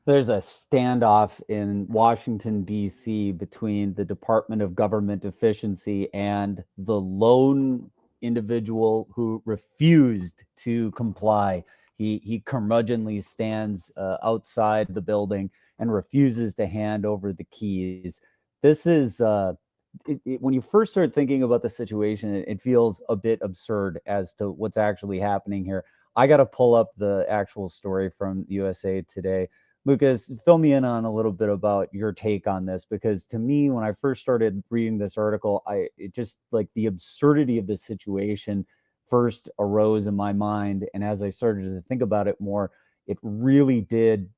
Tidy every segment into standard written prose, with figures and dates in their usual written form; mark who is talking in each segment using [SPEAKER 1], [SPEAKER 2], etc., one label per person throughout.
[SPEAKER 1] There's a standoff in Washington, D.C. between the Department of Government Efficiency and the lone individual who refused to comply. He curmudgeonly stands outside the building and refuses to hand over the keys. This is when you first start thinking about the situation, it feels a bit absurd as to what's actually happening here. I got to pull up the actual story from USA Today. Lucas, fill me in on a little bit about your take on this, because to me, when I first started reading this article, it just like the absurdity of the situation first arose in my mind. And as I started to think about it more, it really did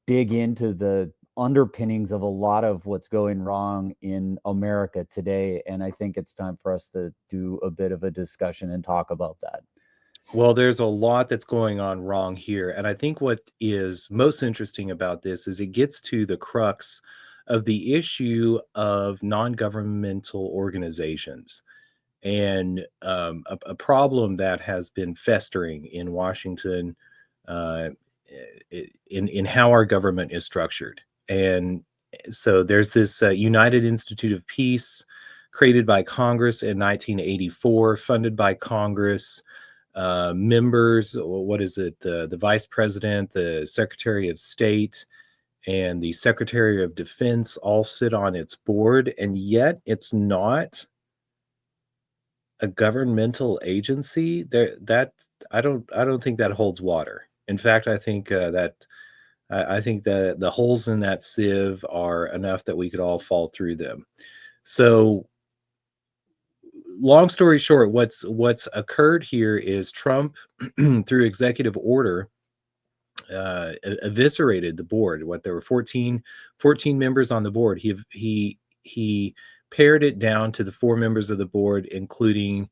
[SPEAKER 1] dig into the underpinnings of a lot of what's going wrong in America today. And I think it's time for us to do a bit of a discussion and talk about that.
[SPEAKER 2] Well, there's a lot that's going on wrong here. And I think what is most interesting about this is it gets to the crux of the issue of non-governmental organizations and a problem that has been festering in Washington uh, in how our government is structured. And so there's this United Institute of Peace created by Congress in 1984, funded by Congress. Members, what is it? The vice president, the secretary of state, and the secretary of defense all sit on its board, and yet it's not a governmental agency. That I don't think that holds water. In fact, I think I think that the holes in that sieve are enough that we could all fall through them. So long story short, what's occurred here is Trump, through executive order, eviscerated the board. What there were 14 members on the board. He pared it down to the 4 members of the board, including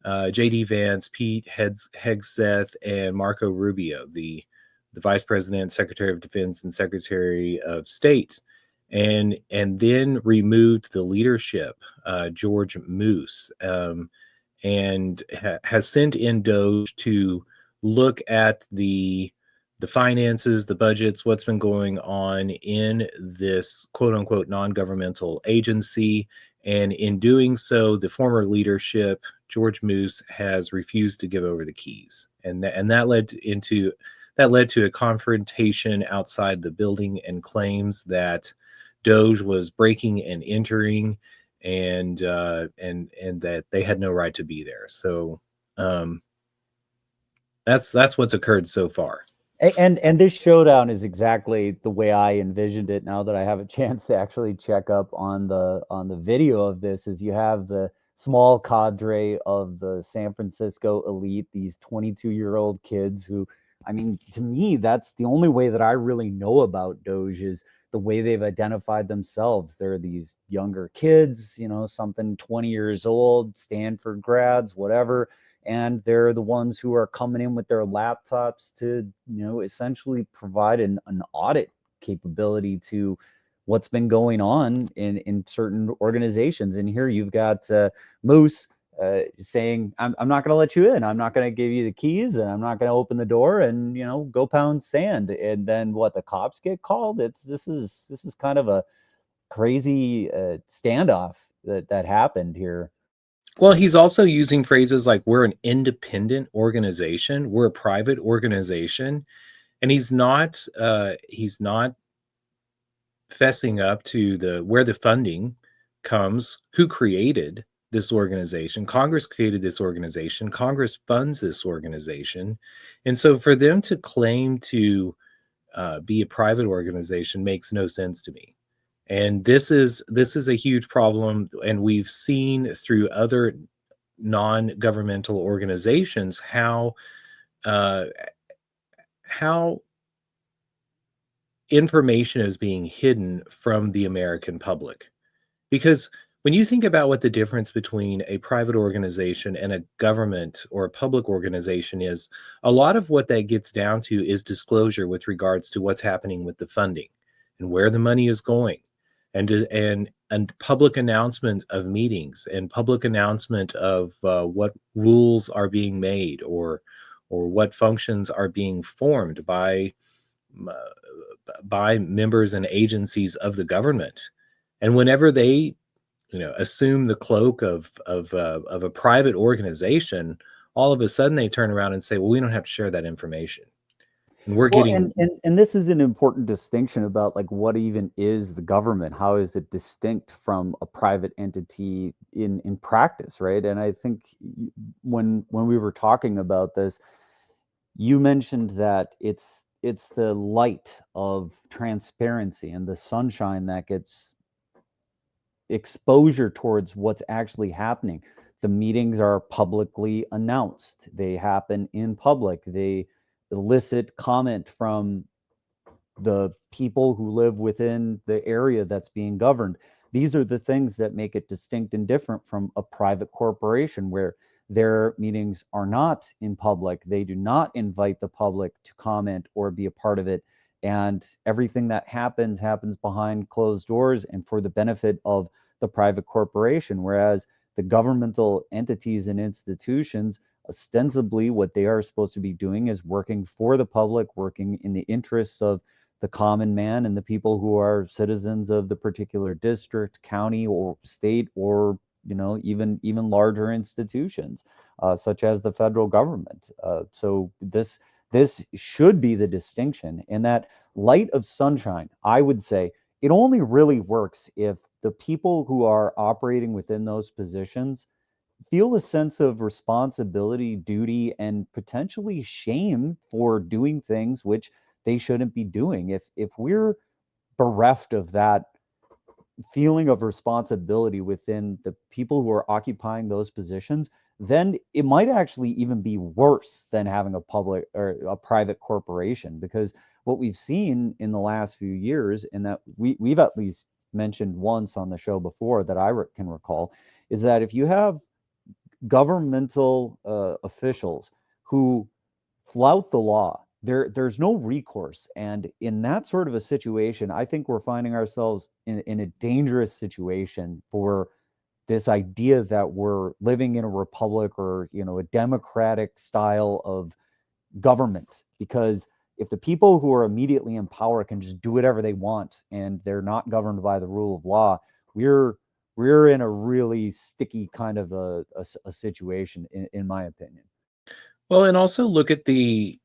[SPEAKER 2] J.D. Vance, Pete Hegseth, and Marco Rubio, the vice president, secretary of defense, and secretary of state. And then removed the leadership, George Moose, and has sent in DOGE to look at the finances, the budgets, what's been going on in this quote unquote non-governmental agency. And in doing so, the former leadership, George Moose, has refused to give over the keys. And that led to a confrontation outside the building and claims that DOGE was breaking and entering, and that they had no right to be there. So that's what's occurred so far.
[SPEAKER 1] And this showdown is exactly the way I envisioned it. Now that I have a chance to actually check up on the video of this, is you have the small cadre of the San Francisco elite, these 22-year-old kids who, I mean, to me, that's the only way that I really know about DOGE is the way they've identified themselves. They're these younger kids, something 20 years old, Stanford grads, whatever, and they're the ones who are coming in with their laptops to essentially provide an audit capability to what's been going on in certain organizations. And here you've got Moose saying, I'm not going to let you in. I'm not going to give you the keys, and I'm not going to open the door and go pound sand. And then what, the cops get called? This is kind of a crazy standoff that happened here.
[SPEAKER 2] Well, he's also using phrases like we're an independent organization, we're a private organization, and he's not fessing up to where the funding comes, who created this organization. Congress created this organization. Congress funds this organization. And so for them to claim to be a private organization makes no sense to me. And this is a huge problem, and we've seen through other non-governmental organizations how information is being hidden from the American public. Because when you think about what the difference between a private organization and a government or a public organization is, a lot of what that gets down to is disclosure with regards to what's happening with the funding and where the money is going, and public announcement of meetings and public announcement of what rules are being made or what functions are being formed by by members and agencies of the government. And whenever they, assume the cloak of a private organization, all of a sudden they turn around and say, well, we don't have to share that information. And we're
[SPEAKER 1] Well,
[SPEAKER 2] getting,
[SPEAKER 1] and this is an important distinction about like what even is the government? How is it distinct from a private entity in practice, right? And I think when we were talking about this, you mentioned that it's the light of transparency and the sunshine that gets exposure towards what's actually happening. The meetings are publicly announced. They happen in public. They elicit comment from the people who live within the area that's being governed. These are the things that make it distinct and different from a private corporation where their meetings are not in public. They do not invite the public to comment or be a part of it. And everything that happens behind closed doors and for the benefit of the private corporation. Whereas the governmental entities and institutions, ostensibly, what they are supposed to be doing is working for the public, working in the interests of the common man and the people who are citizens of the particular district, county, or state, or even larger institutions, such as the federal government. So this should be the distinction. And that light of sunshine, I would say, it only really works if the people who are operating within those positions feel a sense of responsibility, duty, and potentially shame for doing things which they shouldn't be doing. If we're bereft of that feeling of responsibility within the people who are occupying those positions, then it might actually even be worse than having a public or a private corporation. Because what we've seen in the last few years, and that we've at least mentioned once on the show before that I can recall, is that if you have governmental officials who flout the law, there's no recourse. And in that sort of a situation, I think we're finding ourselves in a dangerous situation for this idea that we're living in a republic or a democratic style of government. Because if the people who are immediately in power can just do whatever they want and they're not governed by the rule of law, we're in a really sticky kind of a situation, in my opinion.
[SPEAKER 2] well, and also look at the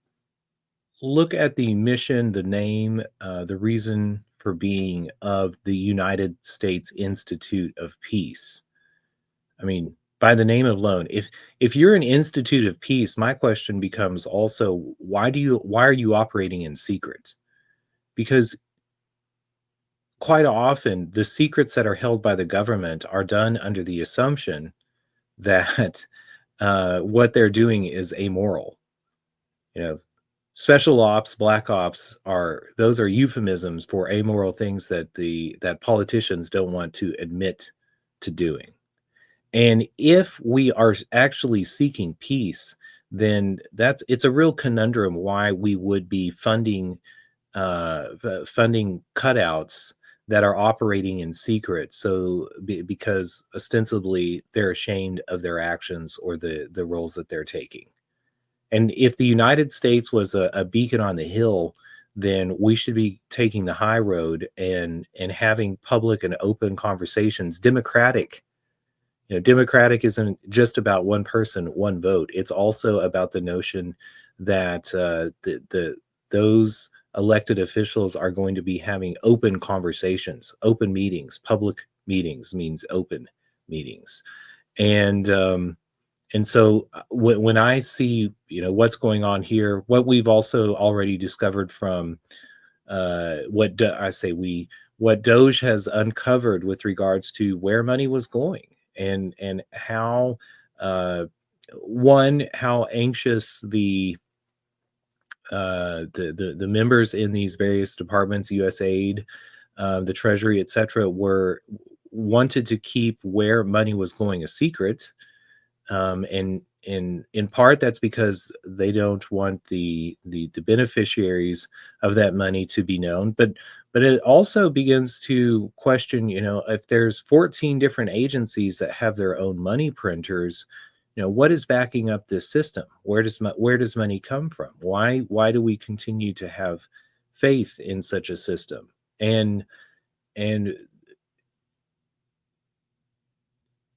[SPEAKER 2] mission, the name, the reason for being of the United States Institute of Peace. I mean, by the name alone, if you're an institute of peace, my question becomes also, why are you operating in secret? Because quite often the secrets that are held by the government are done under the assumption that what they're doing is amoral. You know, special ops, black ops are euphemisms for amoral things that politicians don't want to admit to doing. And if we are actually seeking peace, then it's a real conundrum why we would be funding cutouts that are operating in secret. So because ostensibly they're ashamed of their actions or the roles that they're taking. And if the United States was a beacon on the hill, then we should be taking the high road and having public and open conversations, democratic. Democratic isn't just about one person, one vote. It's also about the notion that those elected officials are going to be having open conversations, open meetings. Public meetings means open meetings, and so when I see what's going on here, what we've also already discovered from what DOGE has uncovered with regards to where money was going and how how anxious the members in these various departments, USAID, the Treasury, etc., wanted to keep where money was going a secret, and in part that's because they don't want the beneficiaries of that money to be known, but it also begins to question, if there's 14 different agencies that have their own money printers, what is backing up this system? Where does money come from? Why do we continue to have faith in such a system. And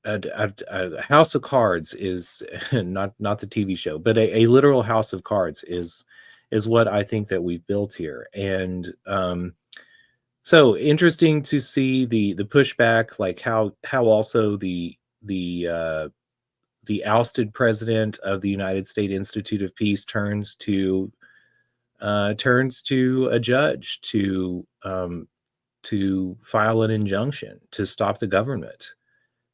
[SPEAKER 2] a house of cards is not the TV show, but a literal house of cards is what I think that we've built here. And so interesting to see the pushback, like how also the ousted president of the United States Institute of Peace turns to a judge to file an injunction to stop the government.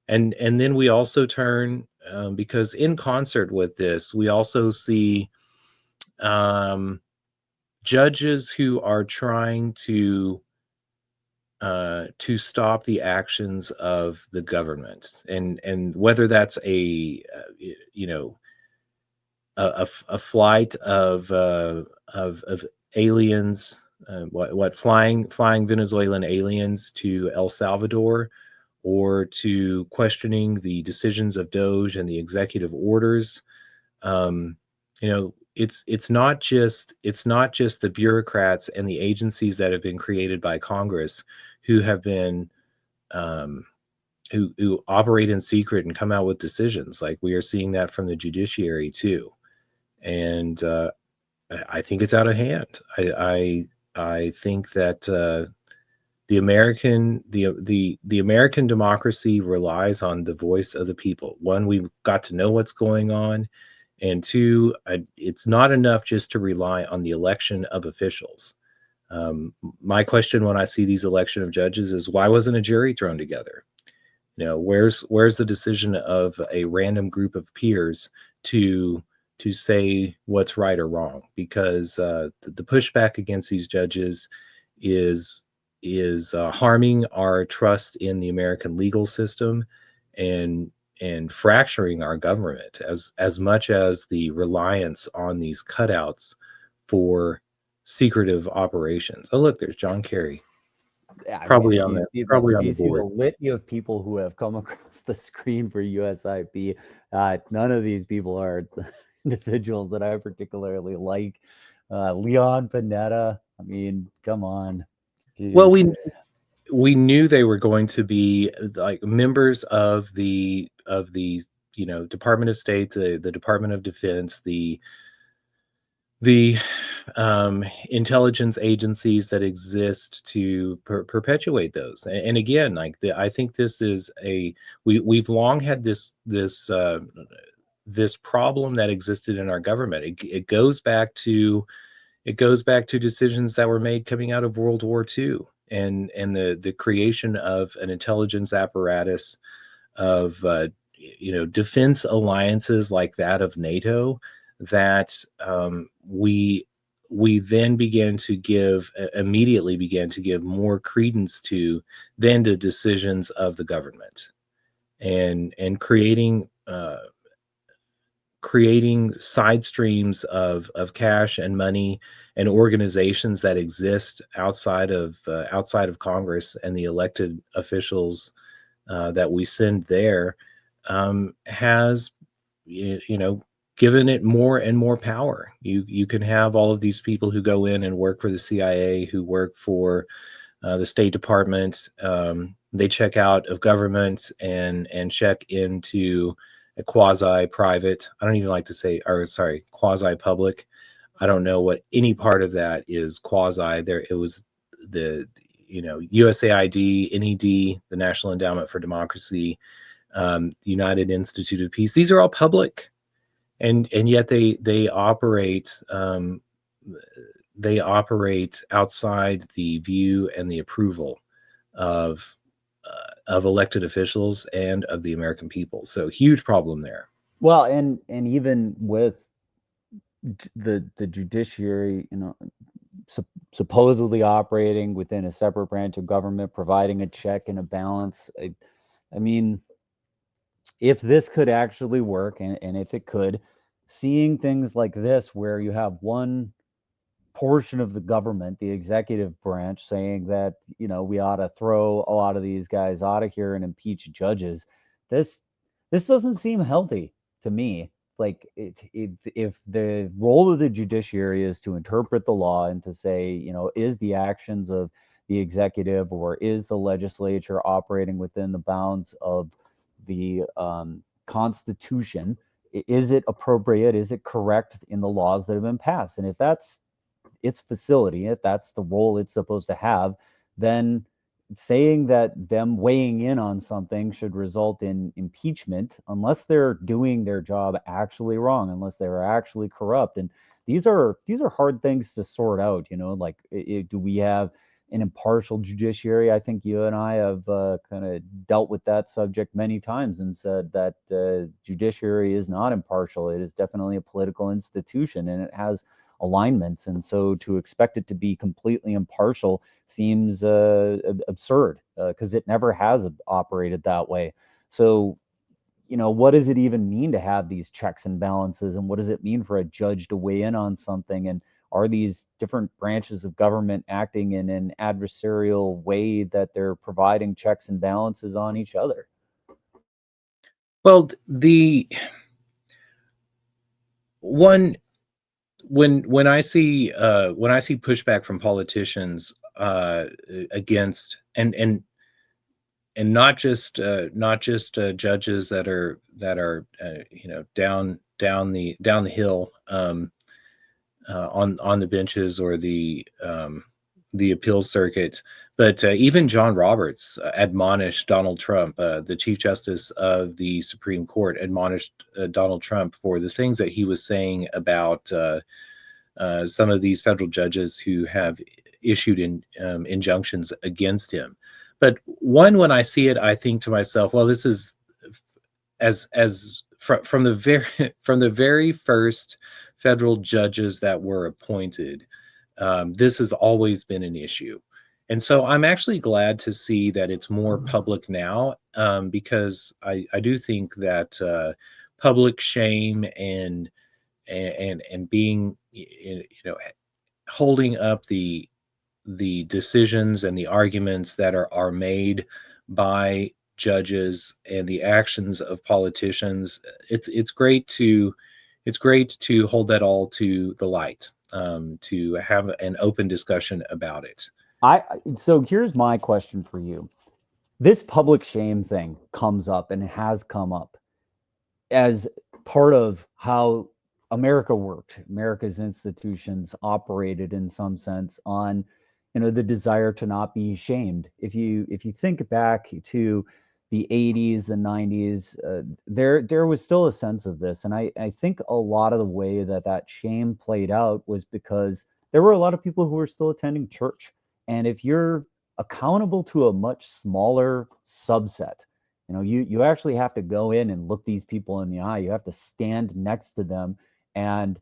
[SPEAKER 2] And then we also turn, because in concert with this, we also see judges who are trying to stop the actions of the government, and whether that's you know a flight of aliens, what flying Venezuelan aliens to El Salvador, or to questioning the decisions of DOGE and the executive orders. Um, it's not just the bureaucrats and the agencies that have been created by Congress who have been um, who operate in secret and come out with decisions. Like, we are seeing that from the judiciary too, and I think it's out of hand. I think that the American democracy relies on the voice of the people. One, we've got to know what's going on, and two, it's not enough just to rely on the election of officials. My question when I see these election of judges is, why wasn't a jury thrown together? Where's the decision of a random group of peers to say what's right or wrong? Because the pushback against these judges is harming our trust in the American legal system, and fracturing our government as much as the reliance on these cutouts for secretive operations. Oh, look, there's John Kerry.
[SPEAKER 1] Yeah, I mean,
[SPEAKER 2] Probably
[SPEAKER 1] if
[SPEAKER 2] on
[SPEAKER 1] you
[SPEAKER 2] the
[SPEAKER 1] see
[SPEAKER 2] probably on the
[SPEAKER 1] the
[SPEAKER 2] board.
[SPEAKER 1] litany of people who have come across the screen for USIP, none of these people are individuals that I particularly like. Leon Panetta, I mean, come on,
[SPEAKER 2] Well,
[SPEAKER 1] jeez.
[SPEAKER 2] we knew they were going to be like members of the Department of State, the Department of Defense, the intelligence agencies that exist to perpetuate those. And again, like, I think this is we've long had this problem that existed in our government. It goes back to decisions that were made coming out of World War II, and the creation of an intelligence apparatus of defense alliances like that of NATO, that we then immediately began to give more credence to than the decisions of the government, and creating side streams of cash and money and organizations that exist outside of Congress and the elected officials that we send there, has given it more and more power. You can have all of these people who go in and work for the CIA, who work for the State Department. They check out of government and check into a quasi-private. I don't even like to say, or sorry, quasi-public. I don't know what any part of that is quasi. There, it was the USAID, NED, the National Endowment for Democracy, the United Institute of Peace. These are all public, and yet they operate outside the view and the approval of elected officials and of the American people. So, huge problem there.
[SPEAKER 1] Well, and even with the judiciary, supposedly operating within a separate branch of government, providing a check and a balance. I mean, if this could actually work, and if it could, seeing things like this where you have one portion of the government, the executive branch, saying that we ought to throw a lot of these guys out of here and impeach judges, this doesn't seem healthy to me. like if the role of the judiciary is to interpret the law and to say, is the actions of the executive or is the legislature operating within the bounds of the Constitution? Is it appropriate? Is it correct in the laws that have been passed? And if that's its facility, if that's the role it's supposed to have, then saying that them weighing in on something should result in impeachment, unless they're doing their job actually wrong, unless they're actually corrupt. And these are hard things to sort out. Like, do we have an impartial judiciary? I think you and I have kind of dealt with that subject many times and said that judiciary is not impartial. It is definitely a political institution, and it has alignments. And so to expect it to be completely impartial seems absurd, because it never has operated that way. So, what does it even mean to have these checks and balances? And what does it mean for a judge to weigh in on something? And are these different branches of government acting in an adversarial way that they're providing checks and balances on each other?
[SPEAKER 2] Well, the one when I see pushback from politicians against and not just judges that are down the hill, on the benches or the appeals circuit, but even John Roberts admonished Donald Trump, the Chief Justice of the Supreme Court, admonished Donald Trump for the things that he was saying about some of these federal judges who have issued injunctions against him. But when I see it, I think to myself, well, this is from the very first federal judges that were appointed. This has always been an issue. And so I'm actually glad to see that it's more public now, because I do think that public shame and being, holding up the decisions and the arguments that are made by judges and the actions of politicians, it's great to hold that all to the light, to have an open discussion about it.
[SPEAKER 1] So here's my question for you. This public shame thing comes up, and it has come up as part of how America worked. America's institutions operated in some sense on, the desire to not be shamed. If you think back to the 80s, the 90s, there was still a sense of this, and I think a lot of the way that shame played out was because there were a lot of people who were still attending church, and if you're accountable to a much smaller subset, you actually have to go in and look these people in the eye. You have to stand next to them and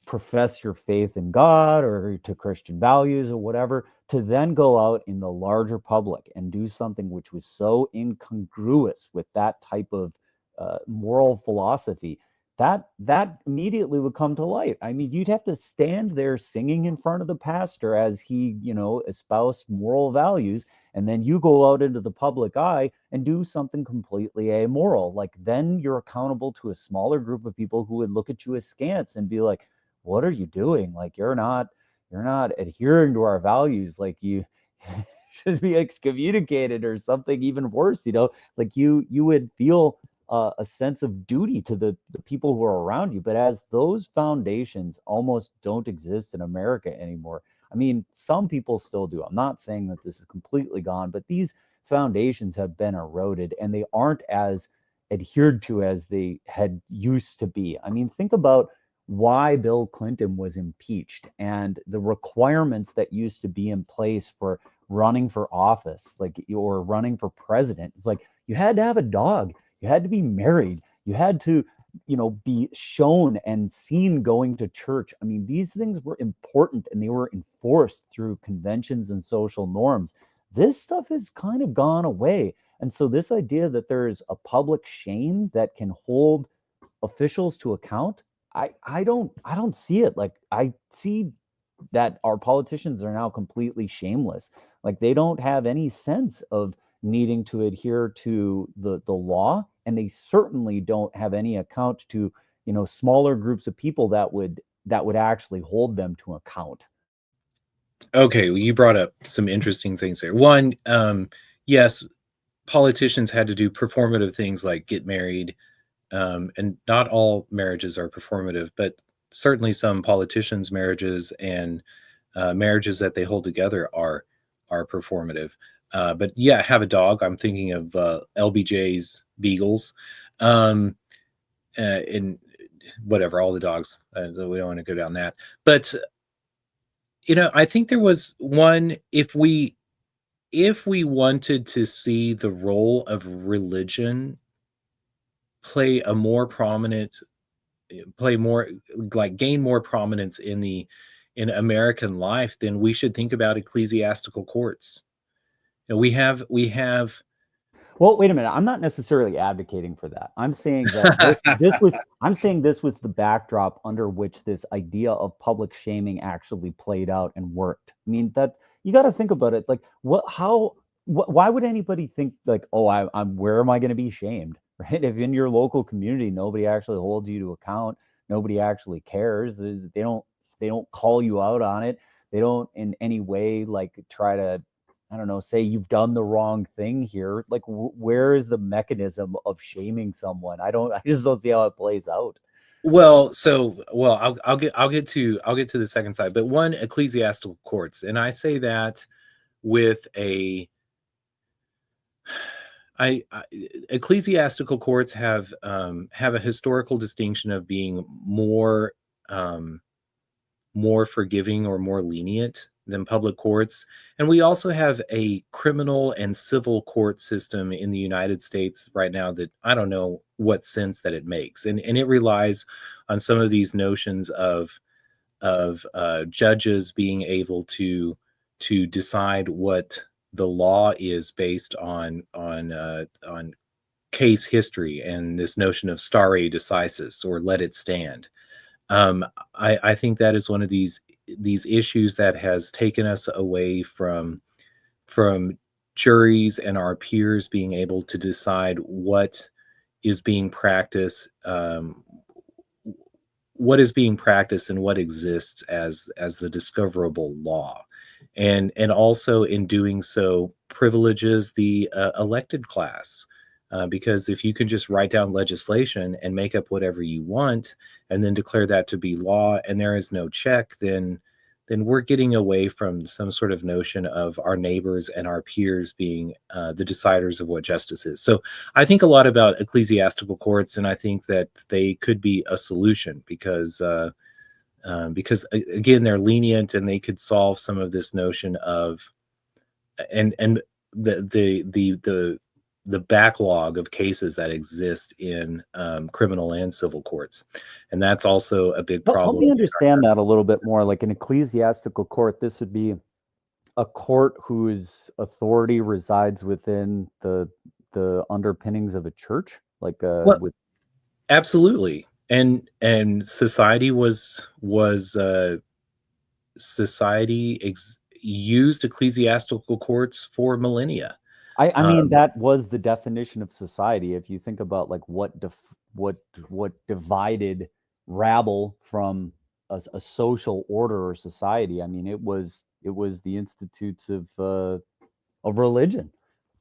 [SPEAKER 1] profess your faith in God or to Christian values or whatever, to then go out in the larger public and do something which was so incongruous with that type of moral philosophy. That immediately would come to light. I mean, you'd have to stand there singing in front of the pastor as he, espoused moral values, and then you go out into the public eye and do something completely amoral. Like, then you're accountable to a smaller group of people who would look at you askance and be like, what are you doing? Like, you're not adhering to our values. Like, you should be excommunicated or something even worse. Like, you would feel a sense of duty to the people who are around you. But as those foundations almost don't exist in America anymore, I mean, some people still do. I'm not saying that this is completely gone, but these foundations have been eroded, and they aren't as adhered to as they had used to be. I mean, think about why Bill Clinton was impeached and the requirements that used to be in place for running for office, like, or running for president. It's like, you had to have a dog, you had to be married, you had to, be shown and seen going to church. I mean, these things were important, and they were enforced through conventions and social norms. This stuff has kind of gone away. And so this idea that there's a public shame that can hold officials to account, I don't see it. Like, I see that our politicians are now completely shameless. Like, they don't have any sense of needing to adhere to the law, and they certainly don't have any account to smaller groups of people that would actually hold them to account.
[SPEAKER 2] Okay, well, you brought up some interesting things there. One, yes, politicians had to do performative things like get married, and not all marriages are performative, but certainly some politicians' marriages and marriages that they hold together are performative. But yeah, have a dog. I'm thinking of LBJ's Beagles, um, and whatever, all the dogs. We don't want to go down that, but I think there was one. If we wanted to see the role of religion play a more prominent play more like gain more prominence in American life, then we should think about ecclesiastical courts. We have
[SPEAKER 1] Well, wait a minute. I'm not necessarily advocating for that. I'm saying that this was the backdrop under which this idea of public shaming actually played out and worked. I mean, that you got to think about it. Like, why would anybody think like, oh, I'm where am I going to be shamed? Right? If in your local community nobody actually holds you to account, nobody actually cares. They don't call you out on it. They don't in any way like try to, I don't know, say you've done the wrong thing here. Like, where is the mechanism of shaming someone? I just don't see how it plays out.
[SPEAKER 2] I'll get to the second side, but one, ecclesiastical courts, and I say that with I ecclesiastical courts have a historical distinction of being um, more forgiving or more lenient than public courts. And we also have a criminal and civil court system in the United States right now that I don't know what sense that it makes. And it relies on some of these notions of judges being able to decide what the law is based on case history and this notion of stare decisis, or let it stand. I think that is one of these issues that has taken us away from juries and our peers being able to decide is being practiced, what is being practiced and what exists as the discoverable law, and also in doing so privileges the elected class, because if you can just write down legislation and make up whatever you want and then declare that to be law and there is no check, then we're getting away from some sort of notion of our neighbors and our peers being the deciders of what justice is. So I think a lot about ecclesiastical courts, and I think that they could be a solution because again, they're lenient and they could solve some of this notion of and the backlog of cases that exist in criminal and civil courts, and that's also a big
[SPEAKER 1] Help
[SPEAKER 2] problem.
[SPEAKER 1] me understand that a little bit more. Like an ecclesiastical court, this would be a court whose authority resides within the underpinnings of a church, like
[SPEAKER 2] Well,
[SPEAKER 1] with.
[SPEAKER 2] absolutely, and society used ecclesiastical courts for millennia.
[SPEAKER 1] I mean,
[SPEAKER 2] Um,
[SPEAKER 1] that was the definition of society. If you think about like what divided rabble from a social order or society, I mean, it was the institutes of religion,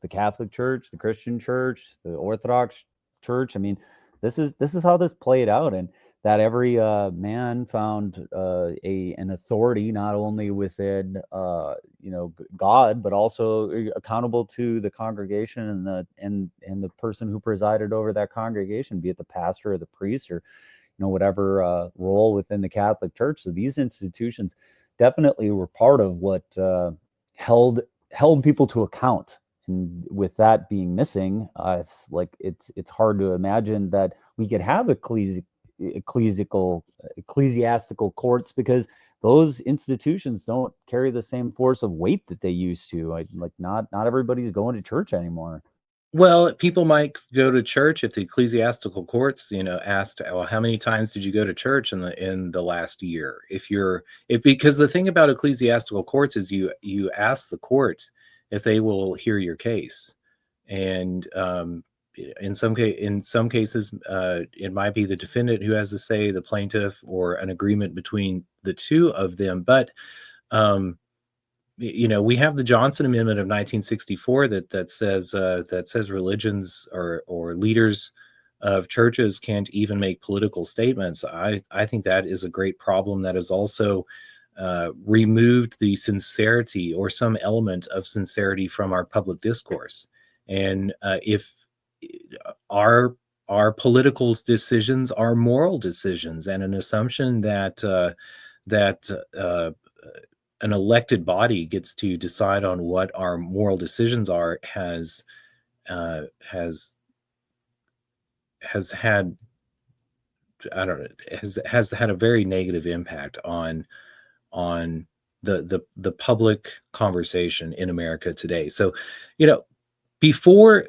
[SPEAKER 1] the Catholic Church, the Christian Church, the Orthodox Church. I mean, this is how this played out, and that every man found an authority not only within God, but also accountable to the congregation and the person who presided over that congregation, be it the pastor or the priest or whatever role within the Catholic Church. So these institutions definitely were part of what held people to account. And with that being missing, it's like it's hard to imagine that we could have ecclesiastical courts, because those institutions don't carry the same force of weight that they used to. Like not everybody's going to church anymore.
[SPEAKER 2] well, people might go to church if the ecclesiastical courts, asked, well, how many times did you go to church in the last year? If because the thing about ecclesiastical courts is you ask the court if they will hear your case, and in some cases, it might be the defendant who has to say, the plaintiff, or an agreement between the two of them. But um, we have the Johnson Amendment of 1964 that says religions or leaders of churches can't even make political statements. I think that is a great problem that has also removed the sincerity, or some element of sincerity, from our public discourse. And if our political decisions are moral decisions, and an assumption that an elected body gets to decide on what our moral decisions are uh, has has had, I don't know, has had a very negative impact on the public conversation in America today. So, you know, before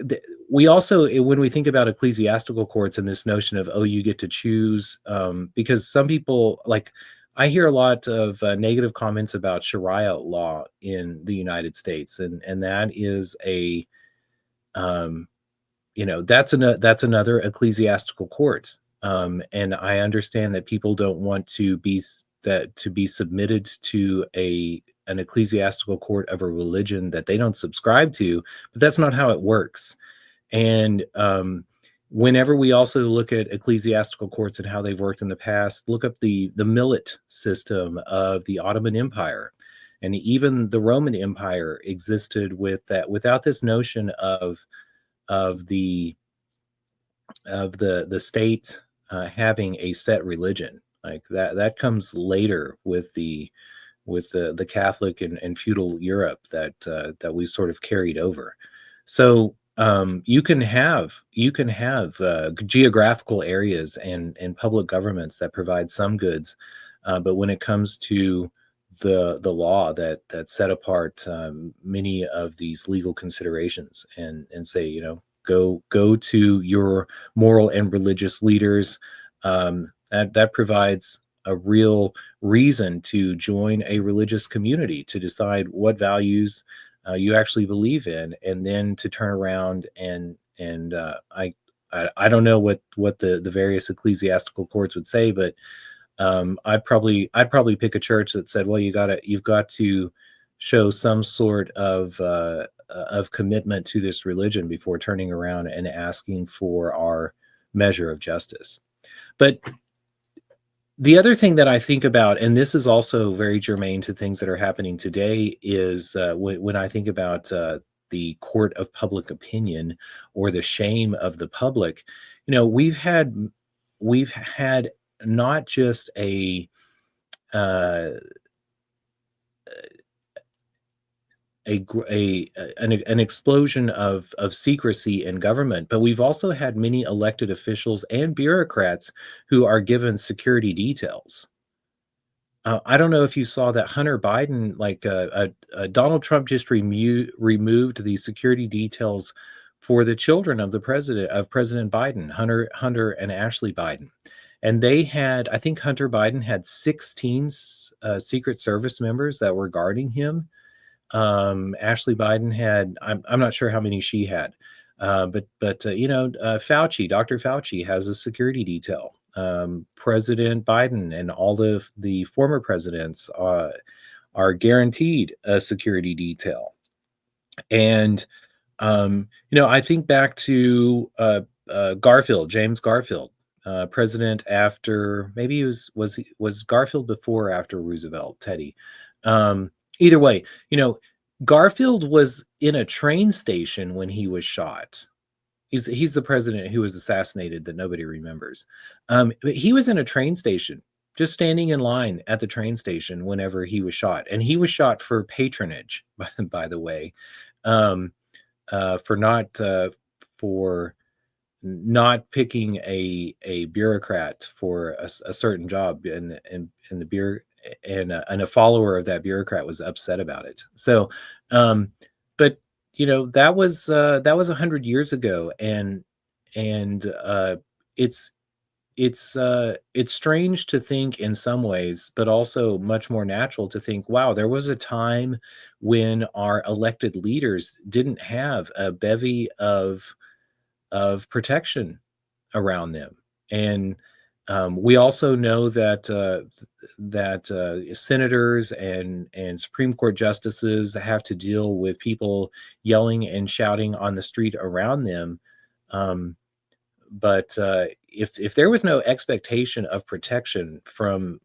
[SPEAKER 2] we also, when we think about ecclesiastical courts and this notion of, oh, you get to choose, because some people, like, I hear a lot of negative comments about Sharia law in the United States, and that is um, that's another ecclesiastical court. And I understand that people don't want to be submitted to an ecclesiastical court of a religion that they don't subscribe to, but that's not how it works. And whenever we also look at ecclesiastical courts and how they've worked in the past, look up the millet system of the Ottoman Empire. And even the Roman Empire existed with that, without this notion of the the state having a set religion. Like that comes later with the Catholic and feudal Europe that we sort of carried over. So you can have geographical areas and public governments that provide some goods, but when it comes to the law that set apart many of these legal considerations, and say, go to your moral and religious leaders, that provides a real reason to join a religious community, to decide what values you actually believe in, and then to turn around and I don't know what the various ecclesiastical courts would say, but I'd probably pick a church that said, well, you've got to show some sort of commitment to this religion before turning around and asking for our measure of justice. But the other thing that I think about, and this is also very germane to things that are happening today, is when I think about the court of public opinion, or the shame of the public. We've had not just uh, an explosion of secrecy in government, but we've also had many elected officials and bureaucrats who are given security details. I don't know if you saw that Hunter Biden, like Donald Trump, just removed the security details for the children of President Biden, Hunter and Ashley Biden, and they had, I think Hunter Biden had 16 Secret Service members that were guarding him. Ashley Biden had, I'm not sure how many she had, but Fauci, Dr. Fauci has a security detail. President Biden and all the former presidents are guaranteed a security detail. And I think back to Garfield, James Garfield, president after, maybe he was Garfield before or after Roosevelt, Teddy. Either way, Garfield was in a train station when he was shot. He's the president who was assassinated that nobody remembers. But he was in a train station, just standing in line at the train station whenever he was shot, and he was shot for patronage, by the way, um, for not picking a bureaucrat for a certain job, and the bureau and a follower of that bureaucrat was upset about it. So, but that was 100 years ago, and it's it's strange to think in some ways, but also much more natural to think, wow, there was a time when our elected leaders didn't have a bevy of protection around them. And we also know that senators and Supreme Court justices have to deal with people yelling and shouting on the street around them. But if there was no expectation of protection from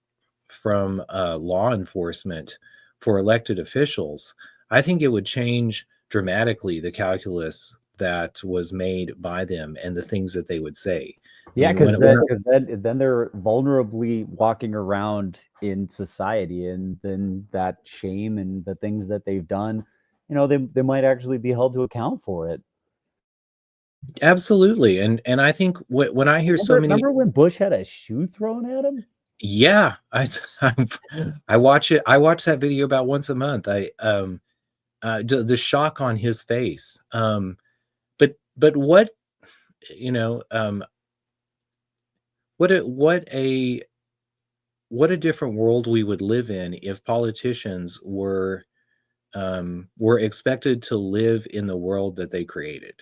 [SPEAKER 2] law enforcement for elected officials, I think it would change dramatically the calculus that was made by them and the things that they would say. I
[SPEAKER 1] Yeah,
[SPEAKER 2] mean,
[SPEAKER 1] because then they're vulnerably walking around in society, and then that shame and the things that they've done, they might actually be held to account for it.
[SPEAKER 2] absolutely, and I think when I hear so many,
[SPEAKER 1] Remember when Bush had a shoe thrown at him?
[SPEAKER 2] yeah, I watch it. I watch that video about once a month. The shock on his face. But what you know, what a different world we would live in if politicians were expected to live in the world that they created.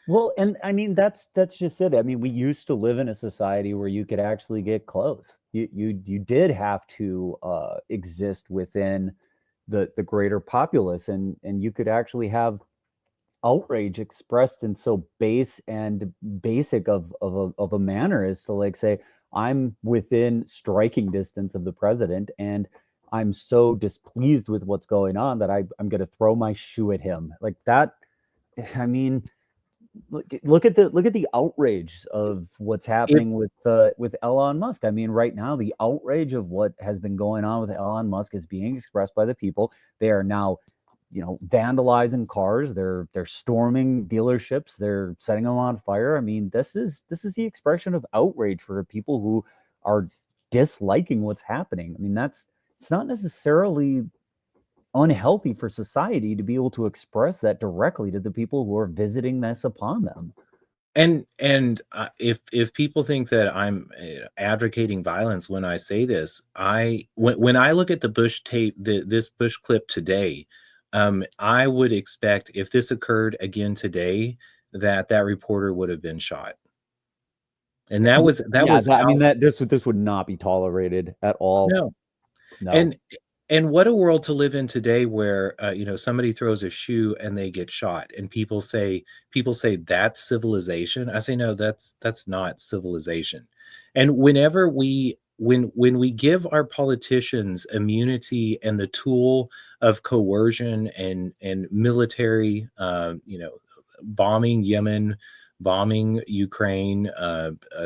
[SPEAKER 1] Well, and I mean that's just it. I mean, we used to live in a society where you could actually get close. You did have to exist within the greater populace, and you could actually have outrage expressed in so base and basic of a manner as to, like, say, I'm within striking distance of the president, and I'm so displeased with what's going on that I'm going to throw my shoe at him like that. I mean, look at the outrage of what's
[SPEAKER 2] It
[SPEAKER 1] happening with Elon Musk. I mean, right now, the outrage of what has been going on with Elon Musk is being expressed by the people. They are now, vandalizing cars. They're storming dealerships. They're setting them on fire. I mean, this is the expression of outrage for people who are disliking what's happening. I mean, it's not necessarily unhealthy for society to be able to express that directly to the people who are visiting this upon them.
[SPEAKER 2] and if people think that I'm advocating violence when I say this, when I look at the Bush tape, this Bush clip today, I would expect if this occurred again today, that reporter would have been shot. And that
[SPEAKER 1] Yeah,
[SPEAKER 2] was
[SPEAKER 1] I mean,
[SPEAKER 2] out.
[SPEAKER 1] that this would not be tolerated at all.
[SPEAKER 2] No.
[SPEAKER 1] No.
[SPEAKER 2] And what a world to live in today where, somebody throws a shoe and they get shot, and people say that's civilization. I say, no, that's not civilization. And when we give our politicians immunity and the tool of coercion and military, bombing Yemen, bombing Ukraine,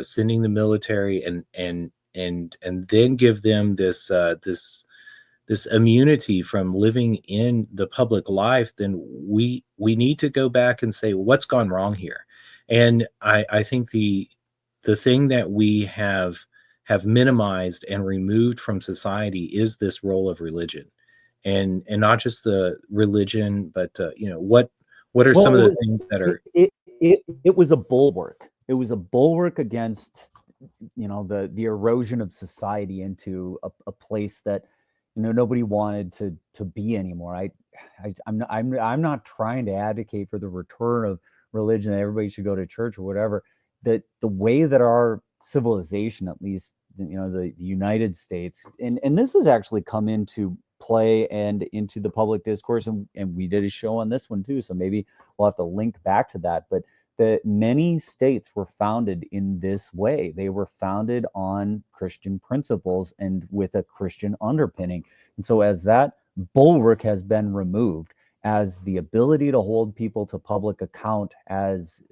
[SPEAKER 2] sending the military, and then give them this immunity from living in the public life, then we need to go back and say what's gone wrong here. And I think the thing that we have minimized and removed from society is this role of religion, and not just the religion, but what are some of
[SPEAKER 1] Well,
[SPEAKER 2] the things that
[SPEAKER 1] it
[SPEAKER 2] are.
[SPEAKER 1] it it was a bulwark. It was a bulwark against, the erosion of society into a place that, nobody wanted to be anymore. I'm not trying to advocate for the return of religion, that everybody should go to church or whatever. That the way that our civilization, at least, the United States, and this has actually come into play and into the public discourse, and we did a show on this one too, so maybe we'll have to link back to that. But that many states were founded in this way. They were founded on Christian principles and with a Christian underpinning. And so, as that bulwark has been removed, as the ability to hold people to public account has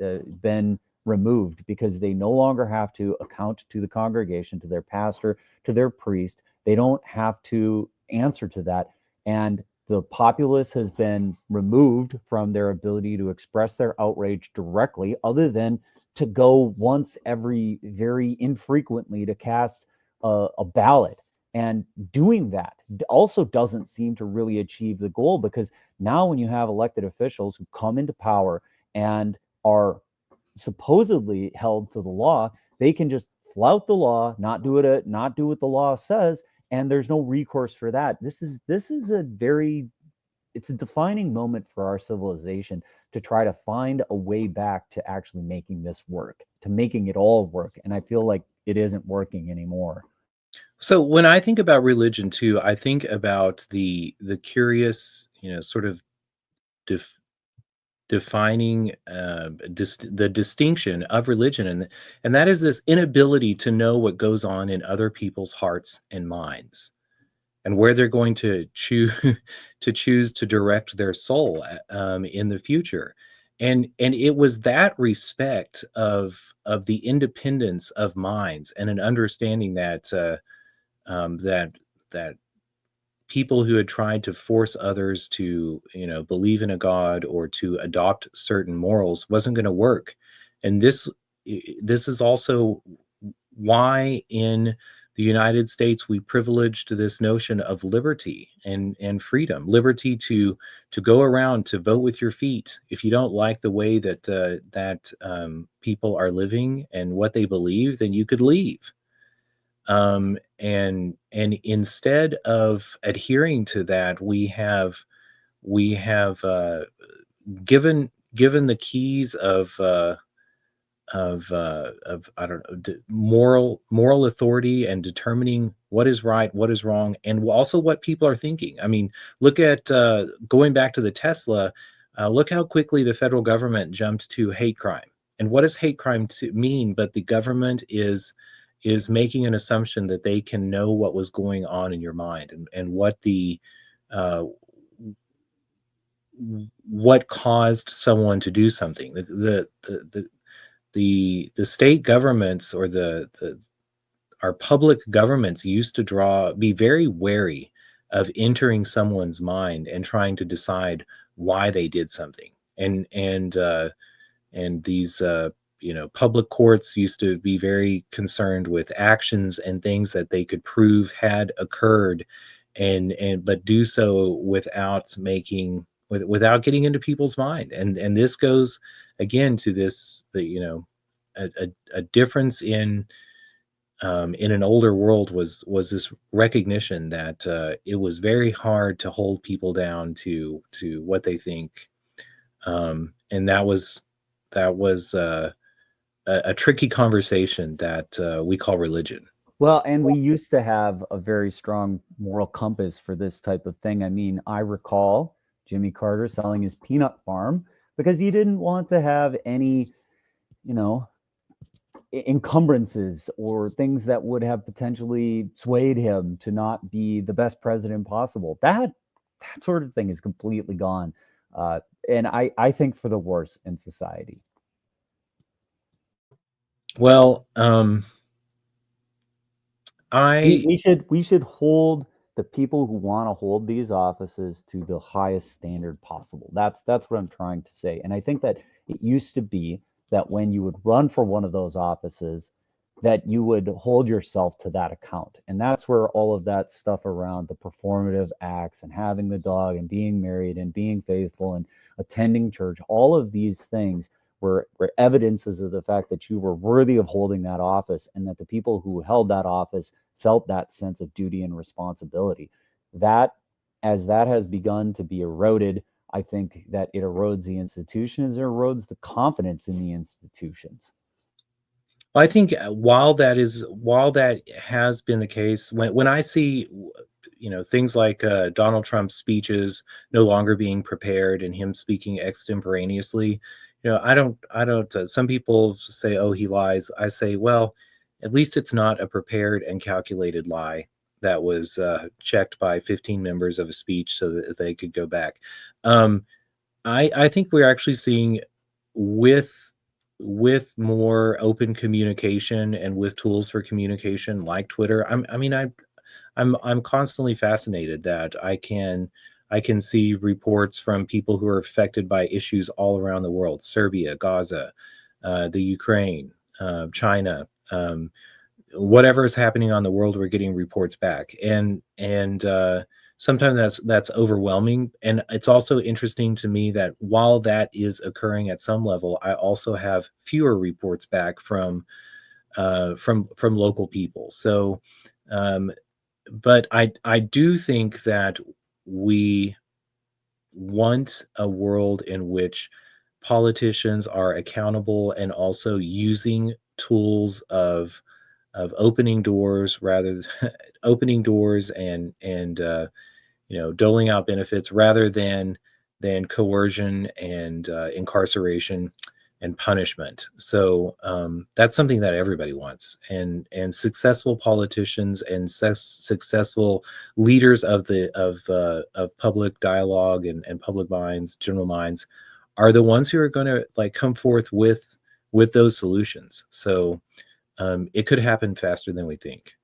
[SPEAKER 1] been removed, because they no longer have to account to the congregation, to their pastor, to their priest. They don't have to answer to that. And the populace has been removed from their ability to express their outrage directly, other than to go once every very infrequently to cast a ballot. And doing that also doesn't seem to really achieve the goal, because now when you have elected officials who come into power and are supposedly held to the law, they can just flout the law, not do what the law says, and there's no recourse for that. This is a very it's a defining moment for our civilization to try to find a way back to actually making this work, to making it all work. And I feel like it isn't working anymore.
[SPEAKER 2] So when I think about religion too, I think about the curious, sort of def defining, the distinction of religion, and that is this inability to know what goes on in other people's hearts and minds, and where they're going to choose to choose to direct their soul in the future. And it was that respect of the independence of minds and an understanding that that that people who had tried to force others to, believe in a god or to adopt certain morals wasn't going to work. And this is also why in the United States we privileged this notion of liberty and freedom, liberty to go around to vote with your feet. If you don't like the way that people are living and what they believe, then you could leave. And instead of adhering to that, we have given the keys of I don't know, moral authority and determining what is right, what is wrong, and also what people are thinking. I mean, look at going back to the Tesla. Look how quickly the federal government jumped to hate crime. And what does hate crime to mean? But the government is making an assumption that they can know what was going on in your mind, and uh, what caused someone to do something. The state governments or the our public governments used to be very wary of entering someone's mind and trying to decide why they did something. And these public courts used to be very concerned with actions and things that they could prove had occurred, and but do so without getting into people's mind. And this goes again to this the a difference in an older world was this recognition that it was very hard to hold people down to what they think. And that was a tricky conversation that we call religion.
[SPEAKER 1] Well, and we used to have a very strong moral compass for this type of thing. I mean, I recall Jimmy Carter selling his peanut farm because he didn't want to have any, you know, encumbrances or things that would have potentially swayed him to not be the best president possible. That sort of thing is completely gone, and I think for the worse in society.
[SPEAKER 2] Well,
[SPEAKER 1] We,
[SPEAKER 2] I
[SPEAKER 1] we should we should hold the people who want to hold these offices to the highest standard possible. That's what I'm trying to say. And I think that it used to be that when you would run for one of those offices, that you would hold yourself to that account. And that's where all of that stuff around the performative acts and having the dog and being married and being faithful and attending church, all of these things were evidences of the fact that you were worthy of holding that office and that the people who held that office felt that sense of duty and responsibility. That, as that has begun to be eroded, I think that it erodes the institutions, it erodes the confidence in the institutions.
[SPEAKER 2] I think while that has been the case, when I see things like Donald Trump's speeches no longer being prepared and him speaking extemporaneously, I don't. Some people say, "Oh, he lies." I say, "Well, at least it's not a prepared and calculated lie that was checked by 15 members of a speech so that they could go back." Um, I think we're actually seeing with more open communication and with tools for communication like Twitter. I'm constantly fascinated that I can see reports from people who are affected by issues all around the world: Serbia, Gaza, the Ukraine, China, whatever is happening on the world. We're getting reports back, and sometimes that's overwhelming. And it's also interesting to me that while that is occurring at some level, I also have fewer reports back from local people. So um, but I do think that we want a world in which politicians are accountable and also using tools of opening doors rather opening doors and doling out benefits rather than coercion and incarceration and punishment. So that's something that everybody wants, and successful politicians and successful leaders of of public dialogue and public minds, general minds, are the ones who are going to like come forth with those solutions. So it could happen faster than we think.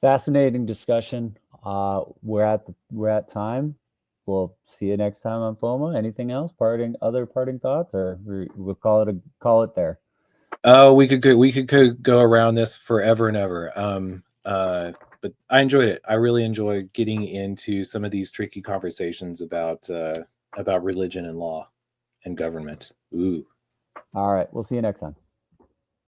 [SPEAKER 1] Fascinating discussion. We're at time. We'll see you next time on FOMA. Anything else? Other parting thoughts, or we'll call it there.
[SPEAKER 2] Oh, we could go around this forever and ever. But I enjoyed it. I really enjoy getting into some of these tricky conversations about religion and law and government. Ooh.
[SPEAKER 1] All right. We'll see you next time.